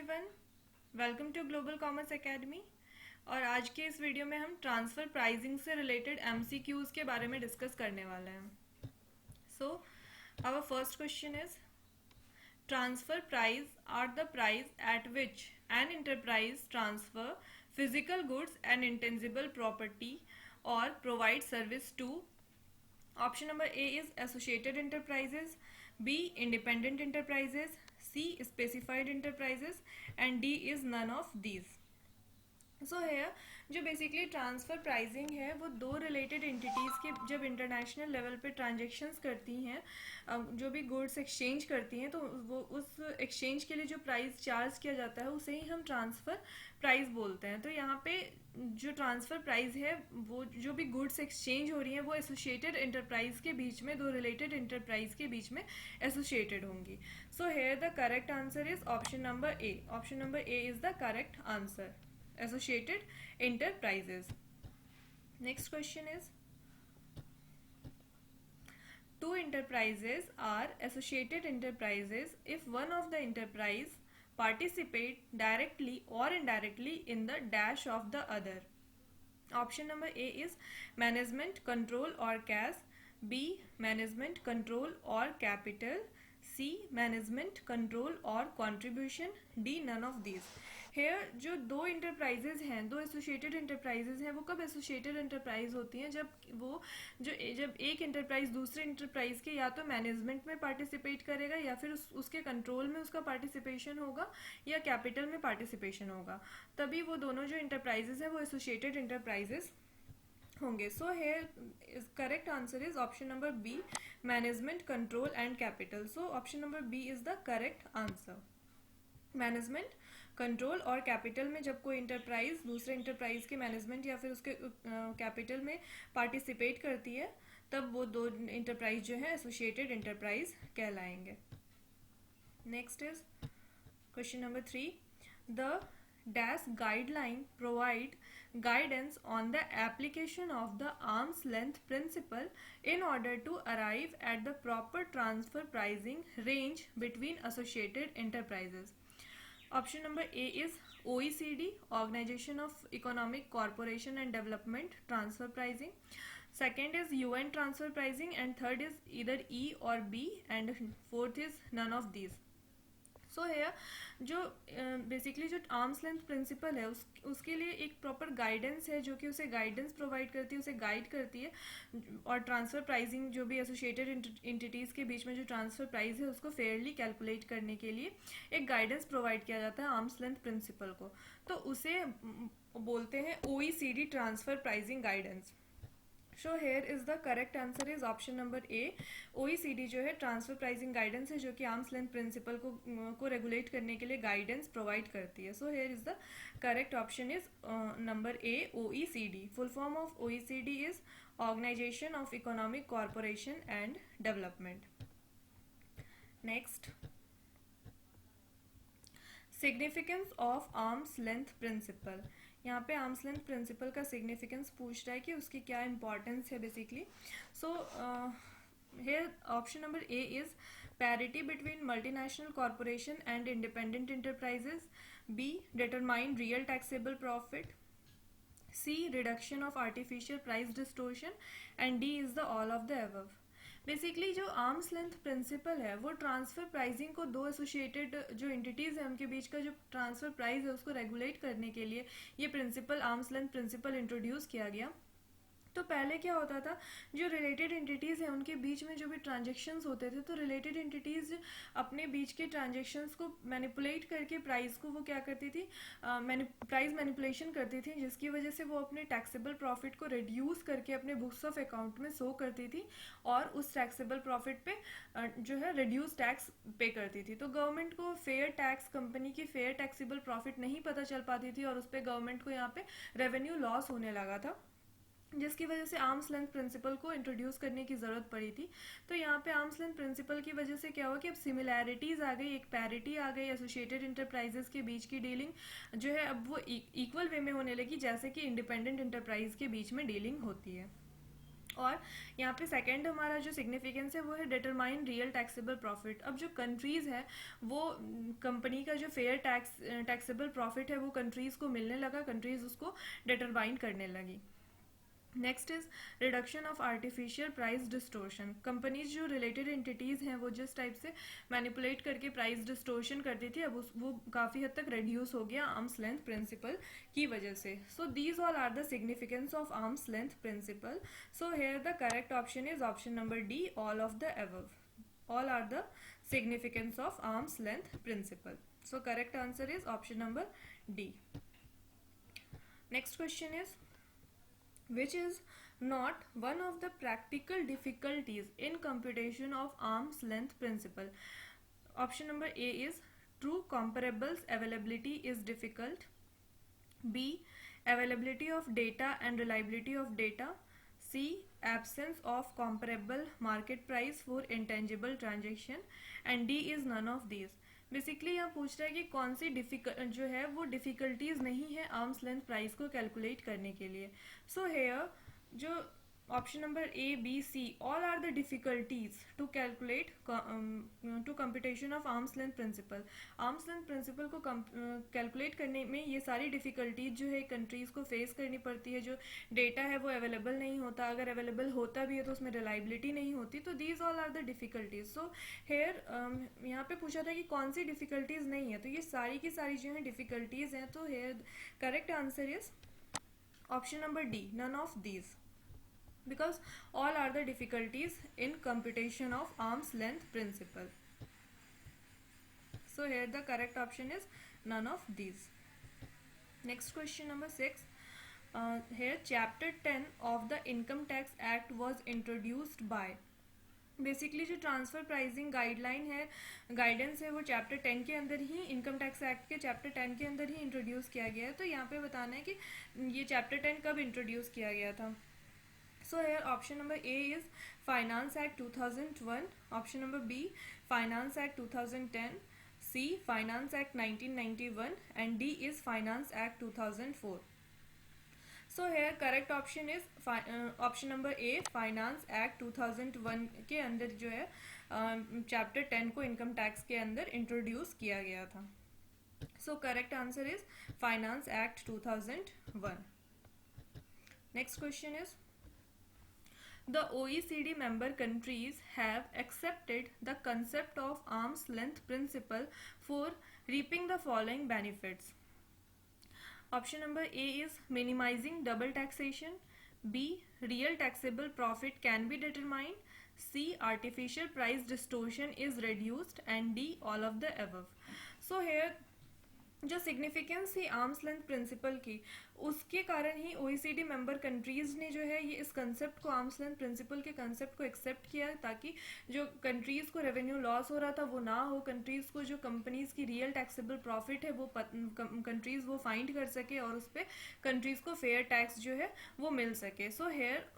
Everyone, welcome to Global Commerce Academy. और आज के इस वीडियो में हम ट्रांसफ़र प्राइसिंग से रिलेटेड एमसीक्यूज़ के बारे में डिस्कस करने वाले हैं। So our first question is, transfer price are the price at which an enterprise transfer physical goods and intangible property or provide service to. Option number A is associated enterprises, B independent enterprises, C specified enterprises, and D is none of these. सो है जो basically transfer pricing है वो दो related entities के जब international level पे transactions करती हैं, जो भी गुड्स एक्सचेंज करती हैं, तो वो उस एक्सचेंज के लिए जो प्राइस चार्ज किया जाता है उसे ही हम ट्रांसफ़र प्राइस बोलते हैं। तो यहाँ पे जो ट्रांसफ़र प्राइस है वो जो भी गुड्स एक्सचेंज हो रही हैं वो एसोसिएटेड एंटरप्राइज के बीच में, दो रिलेटेड एंटरप्राइज के बीच में एसोसिएटेड होंगी। सो here the correct answer is option number A. Option number A is the correct answer, associated enterprises. Next question is, two enterprises are associated enterprises if one of the enterprise participate directly or indirectly in the dash of the other. Option number A is management, control or cash, B management, control or capital, C management, control or contribution, D none of these. Here जो दो enterprises हैं, दो associated enterprises हैं, वो कब associated enterprise होती हैं? जब एक इंटरप्राइज दूसरे इंटरप्राइज के या तो मैनेजमेंट में पार्टिसिपेट करेगा या फिर उसके कंट्रोल में उसका पार्टिसिपेशन होगा या कैपिटल में पार्टिसिपेशन होगा, तभी वो दोनों जो इंटरप्राइजेज हैं वो एसोसिएटेड इंटरप्राइजेज होंगे. So here is correct answer is option number B, management, control and capital. So option number B is the correct answer. Management, control और कैपिटल में जब कोई इंटरप्राइज दूसरे इंटरप्राइज के मैनेजमेंट या फिर उसके कैपिटल में पार्टिसिपेट करती है, तब वो दो इंटरप्राइज जो है एसोसिएटेड इंटरप्राइज कहलाएंगे. Next is question number 3. The dash guideline provide guidance on the application of the arm's length principle in order to arrive at the proper transfer pricing range between associated enterprises. Option number A is OECD, Organization of Economic Cooperation and Development, transfer pricing. Second is UN transfer pricing, and third is either E or B, and fourth is none of these. सो है जो basically जो arm's length principle है उसके लिए एक proper guidance है जो कि उसे गाइडेंस प्रोवाइड करती है, उसे गाइड करती है, और ट्रांसफ़र प्राइसिंग जो भी एसोसिएटेड एंटिटीज़ के बीच में जो ट्रांसफ़र प्राइस है उसको फेयरली कैलकुलेट करने के लिए एक गाइडेंस प्रोवाइड किया जाता है आर्म्स लेंथ प्रिंसिपल को. तो उसे बोलते हैं OECD transfer pricing guidance. So here is the correct answer is option number A. OECD जो है ट्रांसफर प्राइसिंग गाइडेंस है जो कि आर्म्स लेंथ प्रिंसिपल को रेगुलेट करने के लिए गाइडेंस प्रोवाइड करती है. So here is the correct option is number A, OECD. Full form of OECD is organisation of economic corporation and development. Next, significance of arm's length principle. यहाँ पे arm's length principal का significance पूछ रहा है कि उसकी क्या importance है basically. So here option number A is parity between multinational corporation and independent enterprises, B determine real taxable profit, C reduction of artificial price distortion, and D is the all of the above. Basically जो arm's length principle है वो transfer pricing को दो associated जो entities है उनके बीच का जो ट्रांसफ़र प्राइस है उसको रेगुलेट करने के लिए ये principle arm's length principle introduce किया गया. तो पहले क्या होता था, जो रिलेटेड एंटिटीज़ हैं उनके बीच में जो भी ट्रांजेक्शन्स होते थे, तो रिलेटेड एंटिटीज़ अपने बीच के ट्रांजेक्शन्स को मैनिपुलेट करके प्राइस को वो क्या करती थी, प्राइस मैनिपुलेशन करती थी, जिसकी वजह से वो अपने टैक्सेबल प्रॉफिट को रिड्यूस करके अपने बुक्स ऑफ अकाउंट में शो करती थी और उस टैक्सेबल प्रॉफिट पे जो है रिड्यूस टैक्स पे करती थी. तो गवर्नमेंट को फेयर टैक्स, कंपनी की फेयर टैक्सेबल प्रॉफिट नहीं पता चल पाती थी और उस पर गवर्नमेंट को यहाँ पे रेवेन्यू लॉस होने लगा था, जिसकी वजह से आर्म्स लेंथ प्रिंसिपल को इंट्रोड्यूस करने की ज़रूरत पड़ी थी. तो यहाँ पे आर्म्स लेंथ प्रिंसिपल की वजह से क्या हुआ कि अब सिमिलैरिटीज़ आ गई, एक पैरिटी आ गई, एसोसिएटेड इंटरप्राइजेस के बीच की डीलिंग जो है अब वो इक्वल वे में होने लगी जैसे कि इंडिपेंडेंट इंटरप्राइज के बीच में डीलिंग होती है. और यहाँ पे सेकंड हमारा जो सिग्निफिकेंस है वो है डिटरमाइन रियल टैक्सेबल प्रॉफिट। अब जो कंट्रीज़ है वो कंपनी का जो फेयर टैक्सेबल प्रॉफिट है वो कंट्रीज़ को मिलने लगा, कंट्रीज़ उसको डिटरमाइन करने लगी। Next is reduction of artificial price distortion. Companies जो रिलेटेड एंटिटीज़ हैं वो जिस टाइप से मैनिपुलेट करके प्राइस डिस्टोर्शन करती थी, अब वो काफ़ी हद तक रिड्यूस हो गया आर्म्स लेंथ प्रिंसिपल की वजह से। So these all are the significance of arm's length principle. So here the correct option is option number D, all of the above. All are the significance of arm's length principle. So correct answer is option number D. Next question is, which is not one of the practical difficulties in computation of arm's length principle? Option number A is true comparables availability is difficult. B, availability of data and reliability of data. C, absence of comparable market price for intangible transaction. And D is none of these. Basically यहाँ पूछ रहा है कि कौन सी जो है वो difficulties नहीं है आर्म्स लेंथ प्राइस को कैलकुलेट करने के लिए। सो हेयर जो option number A B C all are the difficulties to calculate to computation of arm's length principle. Arm's length principle को कैलकुलेट करने में ये सारी डिफिकल्टीज जो है कंट्रीज को फेस करनी पड़ती है। जो डेटा है वो अवेलेबल नहीं होता, अगर अवेलेबल होता भी है तो उसमें रिलायबिलिटी नहीं होती। तो these all are the difficulties. So here यहाँ पे पूछा था कि कौन सी डिफिकल्टीज नहीं है, तो ये सारी की सारी जो है डिफिकल्टीज हैं। तो here correct answer is option number D, none of these, because all are the difficulties in computation of arm's length principle. So here the correct option is none of these. Next question number 6. Here chapter 10 of the Income Tax Act was introduced by। Basically जो transfer pricing guideline है, guidance है, वो chapter 10 के अंदर ही, income tax act के chapter 10 के अंदर ही introduce किया गया है। तो यहाँ पे बताना है कि ये चैप्टर 10 कब इंट्रोड्यूस किया गया था। So here option number A is Finance Act 2001, option number B Finance Act 2010, C Finance Act 1991 and D is Finance Act 2004. So here correct option is option number A Finance Act 2001 के अंदर जो है chapter 10 को income tax के अंदर introduce किया गया था। So correct answer is Finance Act 2001. Next question is, the OECD member countries have accepted the concept of arm's length principle for reaping the following benefits. Option number A is minimizing double taxation. B, real taxable profit can be determined. C, artificial price distortion is reduced. And D, all of the above. So here जो significance थी arms length principal की, उसके कारण ही OECD member countries ने जो है ये इस कंसेप्ट को, आर्म्स लेंथ प्रिंसिपल के कंसेप्ट को एक्सेप्ट किया, ताकि जो कंट्रीज़ को रेवेन्यू लॉस हो रहा था वो ना हो, कंट्रीज़ को जो कंपनीज़ की रियल टैक्सेबल प्रॉफिट है वो कंट्रीज़ वो फाइंड कर सके और उस पर कंट्रीज़ को फेयर टैक्स जो है वो मिल सके। So here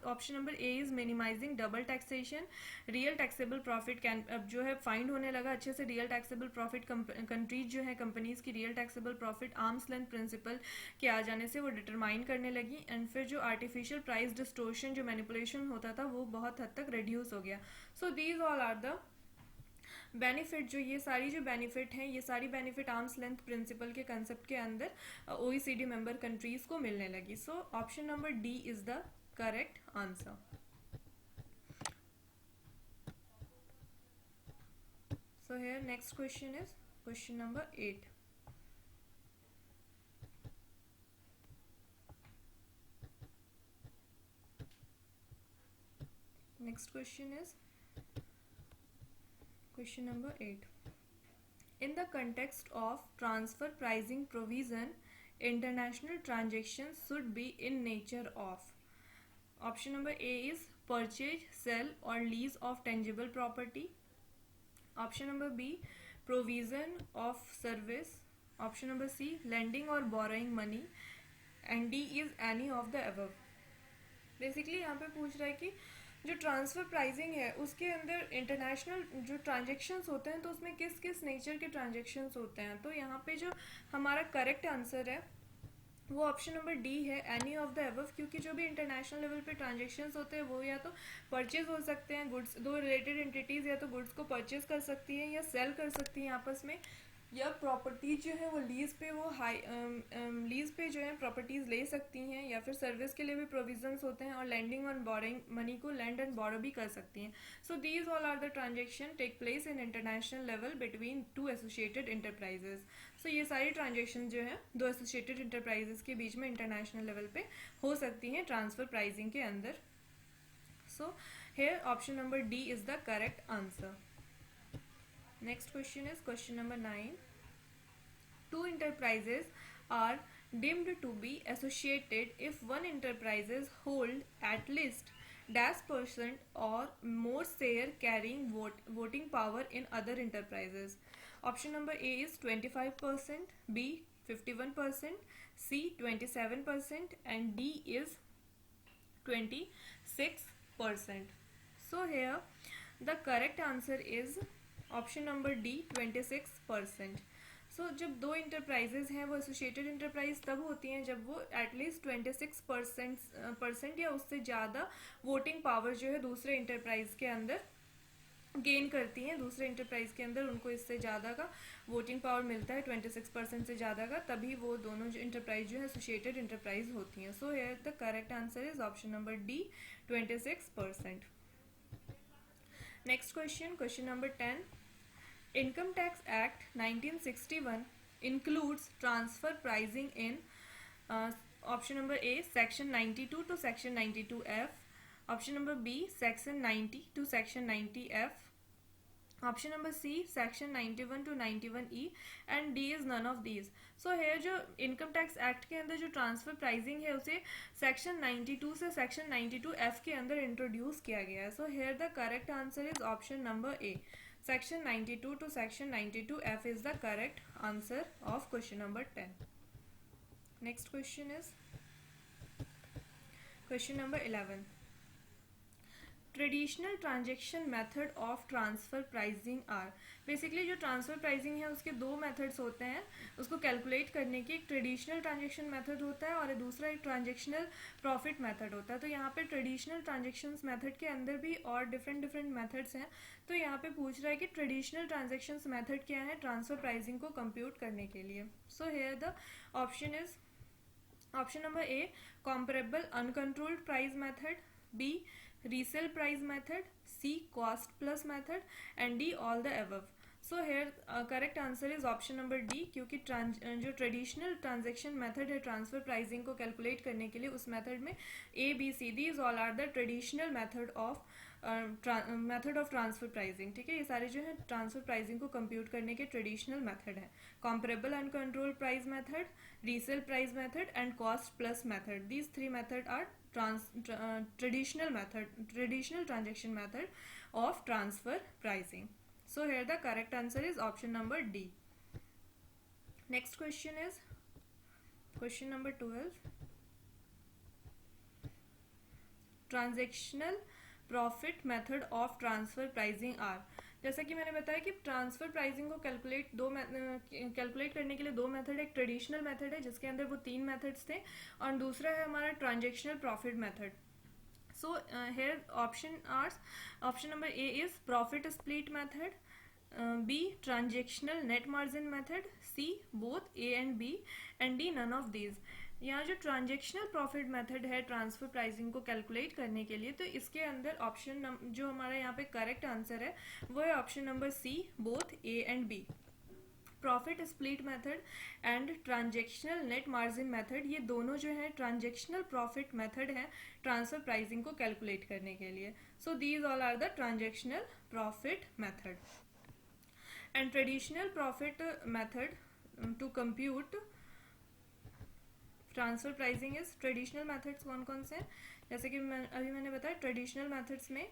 option number A is minimising double taxation. Real taxable profit can अब जो है फाइंड होने लगा अच्छे से। रियल टैक्सेबल प्रॉफिट कंट्रीज जो है कंपनीज की real taxable profit arm's length principle के आ जाने से वो डिटरमाइन करने लगी। एंड फिर जो आर्टिफिशियल प्राइस डिस्टोर्शन, जो मैनिपुलेशन होता था, वो बहुत हद तक रिड्यूस हो गया। So these all are the benefit. जो ये सारी जो बेनिफिट हैं, ये सारी बेनिफिट आर्म्स लेंथ प्रिंसिपल के कंसेप्ट के अंदर OECD मेंबर कंट्रीज को मिलने लगी। So option number D is the correct answer. So here next question is question number 8। Next question is question number 8. In the context of transfer pricing provision, international transactions should be in nature of. Option number A is purchase, sell or lease of tangible property. Option number B, provision of service. Option number C, lending or borrowing money. And D is any of the above. Basically यहाँ पे पूछ रहा है कि जो transfer pricing है उसके अंदर इंटरनेशनल जो ट्रांजेक्शन्स होते हैं तो उसमें किस किस नेचर के ट्रांजेक्शन्स होते हैं। तो यहाँ पे जो हमारा करेक्ट आंसर है वो ऑप्शन नंबर डी है, एनी ऑफ द अबव, क्योंकि जो भी इंटरनेशनल लेवल पे ट्रांजेक्शन्स होते हैं वो या तो परचेज हो सकते हैं, गुड्स, दो रिलेटेड एंटिटीज़ या तो गुड्स को परचेज कर सकती हैं या सेल कर सकती हैं आपस में, या प्रॉपर्टीज जो है वो लीज पे वो लीज पे जो है प्रॉपर्टीज ले सकती हैं, या फिर सर्विस के लिए भी प्रोविजंस होते हैं, और लैंडिंग ऑन बोरिंग मनी को लैंड एंड बोरो भी कर सकती हैं. So these all are the transaction take place in international level between two associated enterprises. So ये सारी ट्रांजेक्शन जो है दो एसोसिएटेड इंटरप्राइजेज के बीच में इंटरनेशनल लेवल पे हो सकती हैं ट्रांसफर प्राइसिंग के अंदर. सो here option number D is the correct answer. Next question is question number 9. Two enterprises are deemed to be associated if one enterprises hold at least -% or more share carrying voting power in other enterprises. Option number A is 25%, B 51%, C 27%, and D is 26%. So here the correct answer is option number D 26%. सो जब दो enterprises हैं वो associated enterprise तब होती हैं जब वो at least 26% या उससे ज़्यादा वोटिंग पावर जो है दूसरे इंटरप्राइज के अंदर गेन करती हैं. दूसरे इंटरप्राइज के अंदर उनको इससे ज़्यादा का वोटिंग पावर मिलता है, 26% से ज़्यादा का, तभी वो दोनों जो इंटरप्राइज जो है एसोसिएटेड इंटरप्राइज होती हैं. So here the correct answer is option number D 26%. Next question, question number 10. Income Tax Act 1961 includes transfer pricing in option number A section 92 to section 92F, option number B section 90 to section 90F, option number C section 91 to 91E, and D is none of these. So here जो income tax act के अंदर जो transfer pricing है उसे section 92 से section 92F के अंदर introduce किया गया है. So here the correct answer is option number A, section 92 to section 92F is the correct answer of question number 10. Next question is question number 11. Traditional transaction method of transfer pricing are. Basically जो transfer pricing है उसके दो methods होते हैं उसको calculate करने की. एक ट्रेडिशनल ट्रांजेक्शन मेथड होता है और दूसरा एक ट्रांजेक्शनल प्रॉफिट मेथड होता है. तो यहाँ पे ट्रेडिशनल ट्रांजेक्शन्स मेथड के अंदर भी और डिफरेंट मेथड्स हैं. तो यहाँ पे पूछ रहा है कि ट्रेडिशनल ट्रांजेक्शन्स मेथड क्या है ट्रांसफ़र प्राइसिंग को कंप्यूट करने के लिए. So here the option is option number A comparable uncontrolled price method, B resale price method, C cost plus method, and D all the above. So here correct answer is option number D, क्योंकि जो traditional transaction method है transfer pricing को calculate करने के लिए उस method में A B C these all are the traditional method of transfer pricing. ठीक है, ये सारे जो है ट्रांसफर प्राइसिंग को कंप्यूट करने के ट्रेडिशनल मेथड है. Comparable uncontrolled price method, resale price method, and cost plus method. These three method are traditional transaction method of transfer pricing. So here the correct answer is option number D. Next question is question number 12. Transactional profit method of transfer pricing are. जैसा कि मैंने बताया कि transfer pricing को calculate करने के लिए दो मेथड. एक ट्रेडिशनल मेथड है जिसके अंदर वो तीन मेथड्स थे और दूसरा है हमारा transactional profit method. So here option number A is profit split method, B transactional net margin method, C both A and B, and D none of these. यहाँ जो ट्रांजेक्शनल प्रॉफिट मेथड है transfer pricing को calculate करने के लिए, तो इसके अंदर ऑप्शन जो हमारा यहाँ पे करेक्ट आंसर है वो है option number C both A and B. Profit split method and transactional net margin method, ये दोनों जो है ट्रांजेक्शनल प्रॉफिट मेथड है ट्रांसफर प्राइसिंग को कैलकुलेट करने के लिए. So these all are the transactional profit method. And traditional profit method to compute transfer pricing is. Traditional methods कौन कौन से हैं, जैसे कि मैंने बताया ट्रेडिशनल मेथड्स में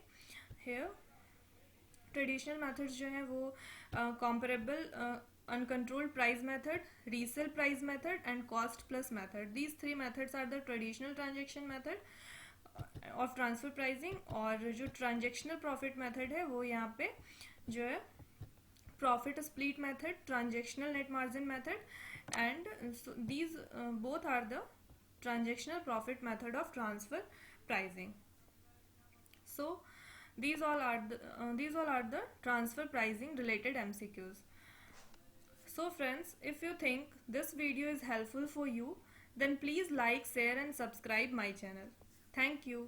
हेयर ट्रेडिशनल मेथड्स जो हैं वो comparable uncontrolled price method, resale price method, and cost plus method. These three methods are the traditional transaction method of transfer pricing. और जो ट्रांजेक्शनल प्रॉफिट मेथड है वो यहाँ पे जो है profit split method, transactional net margin method, and so these both are the transactional profit method of transfer pricing. So these all are the transfer pricing related MCQs. So friends, if you think this video is helpful for you, then please like, share and subscribe my channel. Thank you.